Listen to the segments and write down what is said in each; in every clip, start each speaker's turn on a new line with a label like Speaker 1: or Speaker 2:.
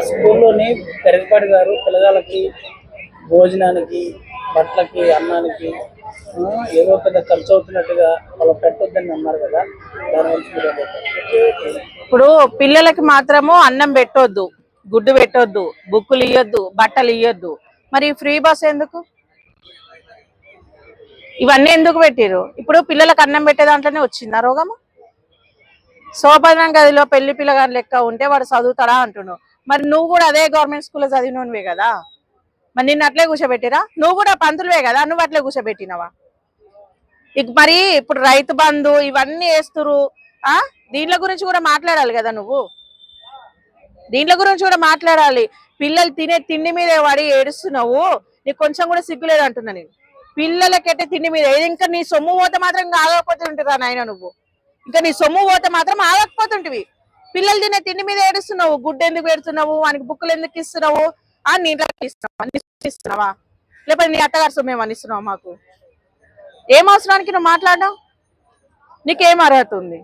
Speaker 1: స్కూల్లోని పెరగపాటి గారు పిల్లగాళ్ళకి భోజనానికి, బట్టలకి, అన్నానికి ఏదో పెద్ద ఖర్చు అవుతున్నట్టుగా వాళ్ళు పెట్టొద్దని అన్నారు కదా, దాని గురించి మీరు ఏమంటారు?
Speaker 2: ఇప్పుడు పిల్లలకి మాత్రము అన్నం పెట్టొద్దు, గుడ్డు పెట్టొద్దు, బుక్కులు ఇయ్యొద్దు, బట్టలు ఇయ్యొద్దు. మరి ఫ్రీ బస్ ఎందుకు? ఇవన్నీ ఎందుకు పెట్టిరు? ఇప్పుడు పిల్లలకు అన్నం పెట్టే దాంట్లోనే వచ్చిందా రోగము? సోపానం గదిలో పెళ్లి పిల్లగాని లెక్క ఉంటే వాడు చదువుతాడా అంటున్నావు. మరి నువ్వు కూడా అదే గవర్నమెంట్ స్కూల్లో చదివినవే కదా, మరి నిన్ను అట్లే కూర్చోబెట్టిరా? నువ్వు కూడా పంతులువే కదా, నువ్వు అట్లే కూర్చోబెట్టినవా? మరి ఇప్పుడు రైతు బంధు ఇవన్నీ వేస్తురు. దీంట్ల గురించి కూడా మాట్లాడాలి కదా నువ్వు. దీంట్ల గురించి కూడా మాట్లాడాలి. పిల్లలు తినే తిండి మీద వాడి ఏడుస్తున్నావు, నీకు కొంచెం కూడా సిగ్గులేదు అంటున్నా నేను. పిల్లలకైతే తిండి మీద ఇంకా నీ సొమ్ము పోతే మాత్రం ఇంకా ఆగకపోతుంటారా నాయన నువ్వు? ఇంకా నీ సొమ్ము పోతే మాత్రం ఆగకపోతుంటివి. పిల్లలు తినే తిండి మీద ఏడుస్తున్నావు, గుడ్డు ఎందుకు పెడుతున్నావు, వానికి బుక్కులు ఎందుకు ఇస్తున్నావు? నీళ్ళ ఇస్తున్నావా లేకపోతే నీ అత్తగారి సొమ్ము ఏమని ఇస్తున్నావు మాకు? ఏం అవసరానికి నువ్వు మాట్లాడడం? నీకేం అర్హత ఉంది?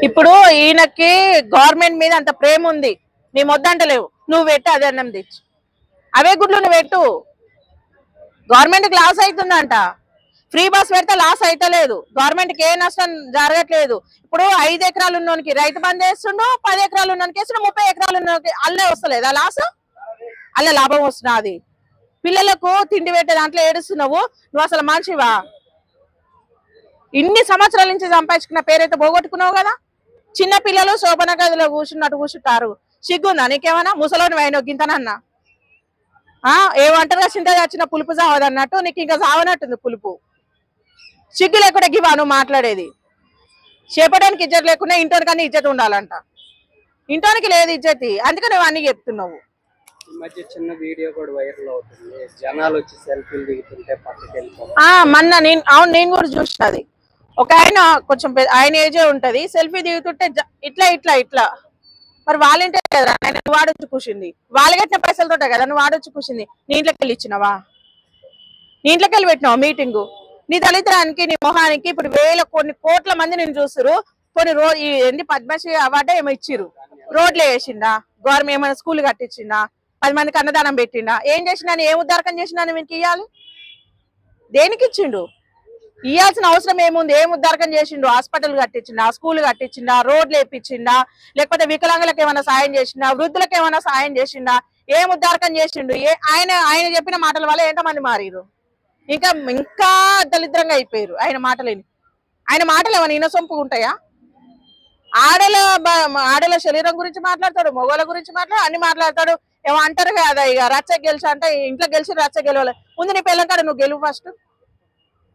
Speaker 2: ఇప్పుడు ఈయనకి గవర్నమెంట్ మీద అంత ప్రేమ ఉంది, నీ మొద్దంటలేవు. నువ్వు పెట్టు అదే అన్నం తెచ్చు, అవే గుడ్లు నువ్వు పెట్టు. గవర్నమెంట్కి లాస్ అవుతుందంట. ఫ్రీ బస్ పెడితే లాస్ అయితలేదు, గవర్నమెంట్కి ఏ నష్టం జరగట్లేదు. ఇప్పుడు 5 ఎకరాలు ఉన్నోనికి రైతు బంధు వేస్తుండు, 10 ఎకరాలు ఉన్నోనికి వేస్తుండు, 30 ఎకరాలు ఉన్నోనికి అల్లే వస్తలేదు ఆ లాస్, అల్ల లాభం వస్తున్నది. పిల్లలకు తిండి పెట్టే దాంట్లో ఏడుస్తున్నావు. నువ్వు అసలు మనిషివా? ఇన్ని సంవత్సరాల నుంచి సంపాదించుకున్న పేరైతే పోగొట్టుకున్నావు కదా. చిన్న పిల్లలు శోభన గదిలో కూర్చున్నట్టు కూర్చుంటారు. సిగ్గుందా నీకేమన్నా? ముసలోని వైన గింతనన్నా ఏమంటారుగా చింత వచ్చిన పులుపు సావదన్నట్టు నీకు ఇంకా సావనట్టుంది పులుపు. సిగ్గు లేకుండా గివా నువ్వు మాట్లాడేది? చేపడానికి ఇజ్జత్ లేకుండా ఇంటోనికన్నా ఇజ్జత్ ఉండాలంట. ఇంటోనికి లేదు ఇజ్జతి, అందుకే నువ్వు అన్ని చెప్తున్నావు.
Speaker 1: ఈ మధ్య చిన్న వీడియో కూడా వైరల్ అవుతుంది, జనాలు వచ్చి సెల్ఫీలు దిగుతుంటే పక్కకి వెళ్ళిపోతారు.
Speaker 2: నేను కూడా చూసినది. ఒక ఆయన కొంచెం ఆయన ఏజే ఉంటది, సెల్ఫీ దిగుతుంటే ఇట్లా ఇట్లా ఇట్లా. మరి వాళ్ళంటే కదా నువ్వు వాడొచ్చి కూర్చుంది, వాళ్ళు కట్టిన పైసలతోటే కదా నువ్వు వాడొచ్చి కూర్చుంది. నీ ఇంట్లోకి వెళ్ళి ఇచ్చినావా? నీ ఇంట్లోకి వెళ్ళి పెట్టినావా మీటింగు? నీ దళిద్రానికి నీ మొహానికి ఇప్పుడు కొన్ని కోట్ల మంది నేను చూస్తురు. కొన్ని ఏంటి పద్మశ్రీ అవార్డే ఏమో ఇచ్చిరు, రోడ్లు వేసిండా, గవర్నమెంట్ ఏమైనా స్కూల్ కట్టించిండా, 10 మందికి అన్నదానం పెట్టిండా? ఏం చేసినా, ఏం ఉద్దారకం చేసినా మీకు ఇవ్వాలి? దేనికి ఇచ్చిండు? ఇవ్వాల్సిన అవసరం ఏముంది? ఏం ఉద్దారకం చేసిండు? హాస్పిటల్ కట్టించిండా, స్కూల్ కట్టించిండా, రోడ్లు వేయించిండా, లేకపోతే వికలాంగులకు ఏమైనా సాయం చేసిండా, వృద్ధులకు ఏమైనా సాయం చేసిండా? ఏం ఉద్దారకం చేసిండు? ఆయన చెప్పిన మాటల వల్ల ఎంతమంది మారిరు? ఇంకా ఇంకా దళిద్రంగా అయిపోయారు ఆయన మాటలేని. ఆయన మాటలు ఏమైనా ఇనసొంపుగా ఉంటాయా? ఆడల శరీరం గురించి మాట్లాడతాడు, మొగోళ్ళ గురించి అన్ని మాట్లాడతాడు. ఏమో అంటారు కదా, ఇక రచ్చ గెలిచి అంటే ఇంట్లో గెలిచి రచ్చ గెలవాలి. ముందు నీ పెళ్ళంకాడ నువ్వు గెలువు, ఫస్ట్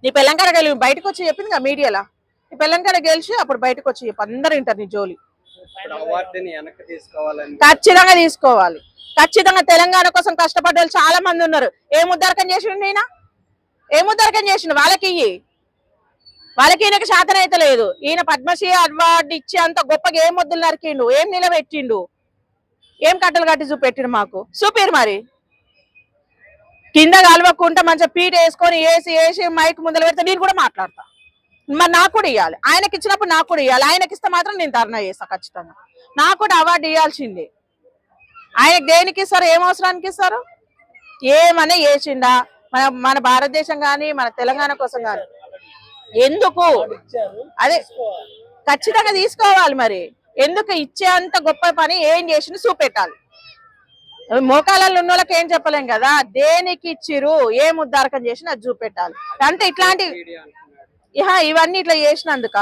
Speaker 2: నీ పెళ్ళంకాడ గెలువు. బయటకు వచ్చి చెప్పింది కదా మీడియాలో, నీ పెళ్ళంకాడ గెలిచి అప్పుడు బయటకు వచ్చి చెప్పు, అందరు వింటారు నీ జోలి. ఖచ్చితంగా తీసుకోవాలి. ఖచ్చితంగా తెలంగాణ కోసం కష్టపడ్డ వాళ్ళు చాలా మంది ఉన్నారు. ఏం ఉద్దారకం చేసిండు ఈయన? ఏం ఉద్దారకం చేసిండు? వాళ్ళకి ఈయనకి శాతం అయితే లేదు. ఈయన పద్మశ్రీ అవార్డు ఇచ్చి అంత గొప్పగా ఏం మొద్దులు నరికిండు, ఏం నిలబెట్టిండు, ఏం కట్టలు కట్టి చూపెట్టిండు మాకు? చూపిరు మరి. కింద కలవకుండా మంచిగా పీట వేసుకొని వేసి మైక్ ముందర పెడితే నేను కూడా మాట్లాడతా. మరి నాకు కూడా ఇవ్వాలి. ఆయనకి ఇచ్చినప్పుడు నాకు కూడా ఇవ్వాలి. ఆయనకి ఇస్తే మాత్రం నేను ధర్నా చేస్తా ఖచ్చితంగా. నాకు కూడా అవార్డు ఇవ్వాల్సిందే. ఆయనకి దేనికి ఇస్తారు? ఏం అవసరానికి ఇస్తారు? ఏమనే చేసిండా మన భారతదేశం కానీ మన తెలంగాణ కోసం కానీ? ఎందుకు? అదే ఖచ్చితంగా తీసుకోవాలి. మరి ఎందుకు ఇచ్చేంత గొప్ప పని ఏం చేసింది చూపెట్టాలి. మోకాలలో ఉన్న వాళ్ళకి ఏం చెప్పలేం కదా, దేనికి ఇచ్చిరు, ఏం ఉద్దారకం చేసిన అది చూపెట్టాలి. అంటే ఇట్లాంటి ఇవన్నీ ఇట్లా చేసినందుక,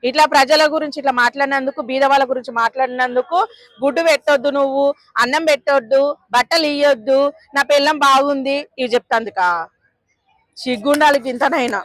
Speaker 2: ఇట్లా ప్రజల గురించి ఇట్లా మాట్లాడినందుకు, బీద వాళ్ళ గురించి మాట్లాడినందుకు, గుడ్డు పెట్టొద్దు, నువ్వు అన్నం పెట్టొద్దు, బట్టలు ఇయ్యొద్దు, నా పిల్లం బాగుంది, ఇవి చెప్తాందుక? సిగ్గుండాలి ఇంతనైనా.